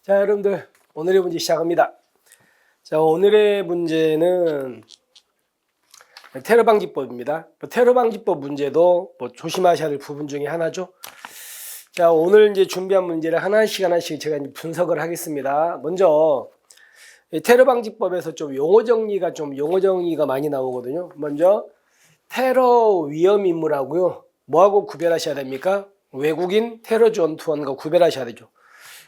자, 여러분들 오늘의 문제 시작합니다. 자, 오늘의 문제는 테러 방지법입니다. 테러 방지법 문제도 조심하셔야 될 부분 중에 하나죠. 자, 오늘 이제 준비한 문제를 하나씩 제가 이제 분석을 하겠습니다. 먼저 테러 방지법에서 용어 정리가 많이 나오거든요. 먼저 테러 위험 인물하고요. 뭐하고 구별하셔야 됩니까? 외국인 테러 전투원과 구별하셔야 되죠.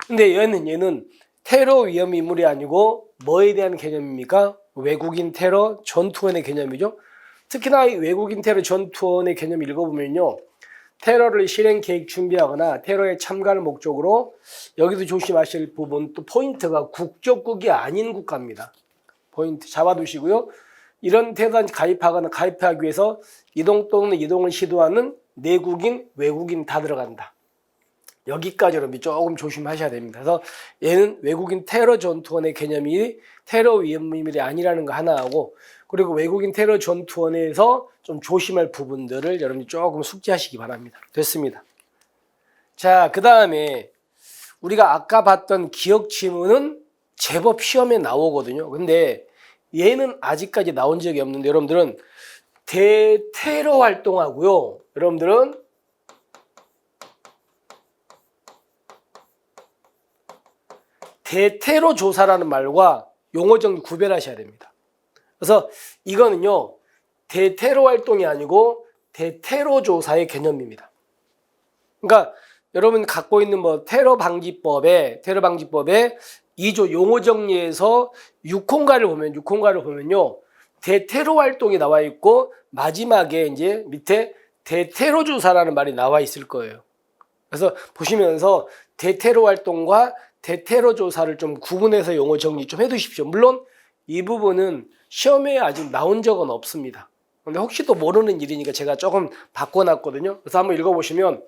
근데 얘는 테러 위험 인물이 아니고 뭐에 대한 개념입니까? 외국인 테러 전투원의 개념이죠. 특히나 이 외국인 테러 전투원의 개념 읽어보면요. 테러를 실행 계획 준비하거나 테러에 참가를 목적으로 여기도 조심하실 부분 또 포인트가 국적국이 아닌 국가입니다. 포인트 잡아두시고요. 이런 테러에 가입하기 위해서 이동 또는 이동을 시도하는 내국인, 외국인 다 들어간다. 여기까지 여러분이 조금 조심하셔야 됩니다. 그래서 얘는 외국인 테러 전투원의 개념이 테러 위험 인물이 아니라는 거 하나 하고, 그리고 외국인 테러 전투원에서 좀 조심할 부분들을 여러분이 조금 숙지하시기 바랍니다. 됐습니다. 자, 그 다음에 우리가 아까 봤던 기억 지문은 제법 시험에 나오거든요. 근데 얘는 아직까지 나온 적이 없는데 여러분들은 대테러 활동하고요. 여러분들은 대테러 조사라는 말과 용어 정리 구별하셔야 됩니다. 그래서 이거는요, 대테러 활동이 아니고 대테러 조사의 개념입니다. 그러니까 여러분 갖고 있는 테러 방지법에 2조 용어 정리에서 6호가를 보면요, 대테러 활동이 나와 있고 마지막에 이제 밑에 대테러 조사라는 말이 나와 있을 거예요. 그래서 보시면서 대테러 활동과 대테러 조사를 좀 구분해서 용어 정리 좀 해두십시오. 물론 이 부분은 시험에 아직 나온 적은 없습니다. 근데 혹시 또 모르는 일이니까 제가 조금 바꿔놨거든요. 그래서 한번 읽어보시면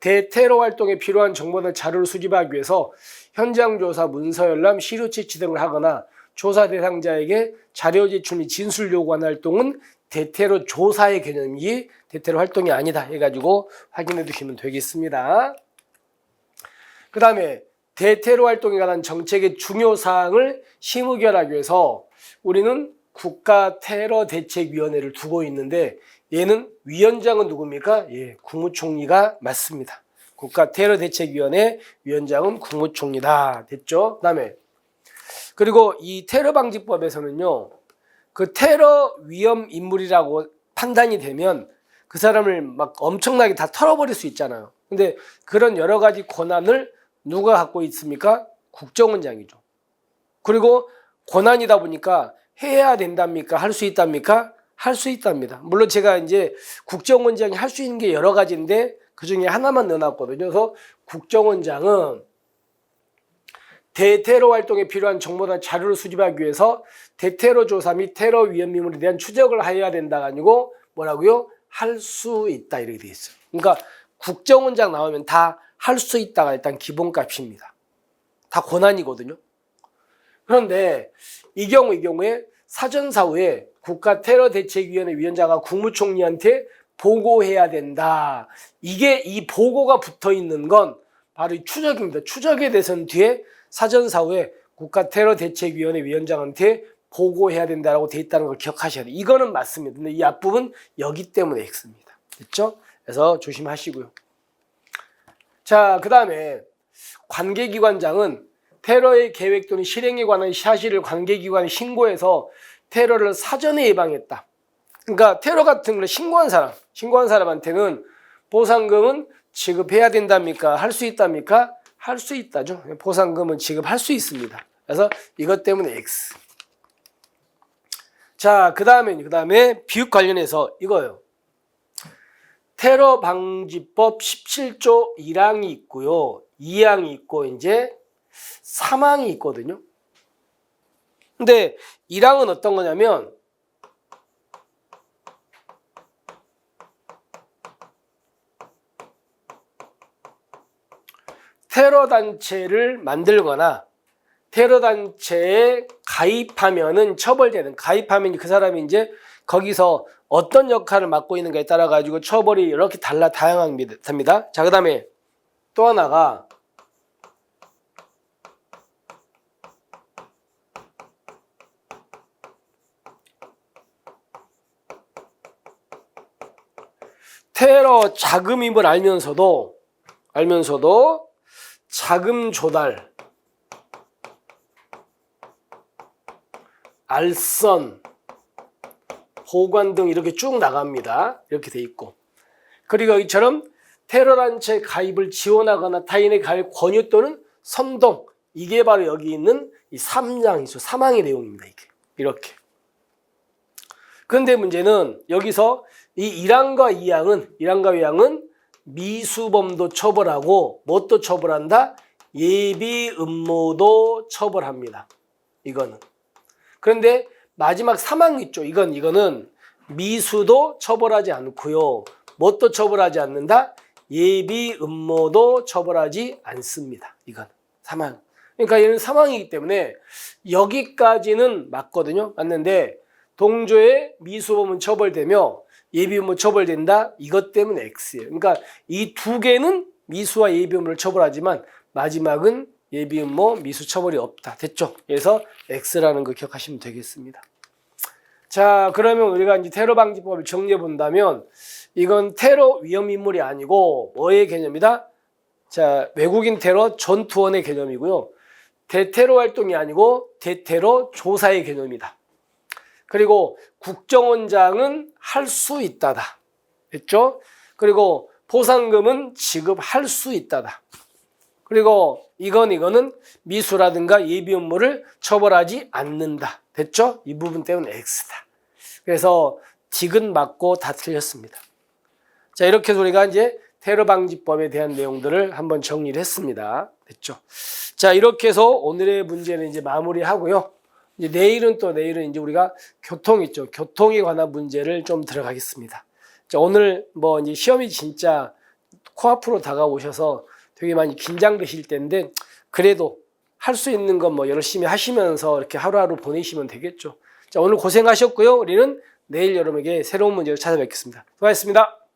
대테러 활동에 필요한 정보나 자료를 수집하기 위해서 현장 조사, 문서 열람, 시료 채취 등을 하거나 조사 대상자에게 자료 제출 및 진술 요구하는 활동은 대테러 조사의 개념이 대테러 활동이 아니다 해가지고 확인해 두시면 되겠습니다. 그 다음에 대테러 활동에 관한 정책의 중요 사항을 심의결하기 위해서 우리는 국가테러대책위원회를 두고 있는데 얘는 위원장은 누굽니까? 예, 국무총리가 맞습니다. 국가테러대책위원회 위원장은 국무총리다. 됐죠? 그다음에 그리고 이 테러방지법에서는요, 그 테러 위험 인물이라고 판단이 되면 그 사람을 막 엄청나게 다 털어버릴 수 있잖아요. 근데 그런 여러 가지 권한을 누가 갖고 있습니까? 국정원장이죠. 그리고 권한이다 보니까 해야 된답니까? 할 수 있답니까? 할 수 있답니다. 물론 제가 이제 국정원장이 할 수 있는 게 여러 가지인데 그 중에 하나만 넣어놨거든요. 그래서 국정원장은 대테러 활동에 필요한 정보나 자료를 수집하기 위해서 대테러 조사 및 테러 위험 인물에 대한 추적을 해야 된다가 아니고 뭐라고요? 할 수 있다 이렇게 돼 있어요. 그러니까 국정원장 나오면 다 할 수 있다가 일단 기본값입니다. 다 권한이거든요. 그런데 이 경우에 사전사후에 국가테러대책위원회 위원장과 국무총리한테 보고해야 된다. 이 보고가 붙어 있는 건 바로 이 추적입니다. 추적에 대해서는 뒤에 사전사후에 국가테러대책위원회 위원장한테 보고해야 된다라고 돼 있다는 걸 기억하셔야 돼요. 이거는 맞습니다. 근데 이 앞부분 여기 때문에 X입니다. 됐죠? 그래서 조심하시고요. 자, 그 다음에 관계기관장은 테러의 계획 또는 실행에 관한 사실을 관계기관에 신고해서 테러를 사전에 예방했다. 그러니까 테러 같은 걸 신고한 사람한테는 보상금은 지급해야 된답니까? 할 수 있답니까? 할 수 있다죠. 보상금은 지급할 수 있습니다. 그래서 이것 때문에 X. 자, 그 다음에 비육 관련해서 이거요. 테러 방지법 17조 1항이 있고요. 2항이 있고 이제 3항이 있거든요. 근데 1항은 어떤 거냐면 테러 단체를 만들거나 테러 단체에 가입하면은 처벌되는, 가입하면 그 사람이 이제 거기서 어떤 역할을 맡고 있는가에 따라 가지고 처벌이 이렇게 다양합니다. 자, 그다음에 또 하나가 테러 자금임을 알면서도 자금 조달, 알선, 보관 등 이렇게 쭉 나갑니다. 이렇게 돼 있고. 그리고 여기처럼 테러단체 가입을 지원하거나 타인의 가입 권유 또는 선동, 이게 바로 여기 있는 이 3장이죠. 사망의 내용입니다. 이렇게. 그런데 문제는 여기서 이 1항과 2항은 미수범도 처벌하고 뭣도 처벌한다? 예비 음모도 처벌합니다. 이거는. 그런데 마지막 3항 있죠. 이거는 미수도 처벌하지 않고요. 뭣도 처벌하지 않는다? 예비 음모도 처벌하지 않습니다. 이건 3항. 그러니까 얘는 3항이기 때문에 여기까지는 맞거든요. 맞는데 동조의 미수범은 처벌되며 예비 음모 처벌된다. 이것 때문에 X예요. 그러니까 이 두 개는 미수와 예비 음모를 처벌하지만 마지막은 예비 음모 미수 처벌이 없다. 됐죠? 그래서 X라는 거 기억하시면 되겠습니다. 자, 그러면 우리가 이제 테러 방지법을 정리해 본다면 이건 테러 위험 인물이 아니고 뭐의 개념이다? 자, 외국인 테러 전투원의 개념이고요. 대테러 활동이 아니고 대테러 조사의 개념이다. 그리고 국정원장은 할 수 있다다. 됐죠? 그리고 보상금은 지급할 수 있다다. 그리고 이거는 미수라든가 예비 음모를 처벌하지 않는다. 됐죠? 이 부분 때문에 X다. 그래서 딕은 맞고 다 틀렸습니다. 자, 이렇게 해서 우리가 이제 테러 방지법에 대한 내용들을 한번 정리를 했습니다. 됐죠? 자, 이렇게 해서 오늘의 문제는 이제 마무리하고요. 이제 내일은 이제 우리가 교통 있죠. 교통에 관한 문제를 좀 들어가겠습니다. 자, 오늘 뭐 이제 시험이 진짜 코앞으로 다가오셔서 되게 많이 긴장되실 텐데 그래도 할 수 있는 건 뭐 열심히 하시면서 이렇게 하루하루 보내시면 되겠죠. 자, 오늘 고생하셨고요. 우리는 내일 여러분에게 새로운 문제를 찾아뵙겠습니다. 수고하셨습니다.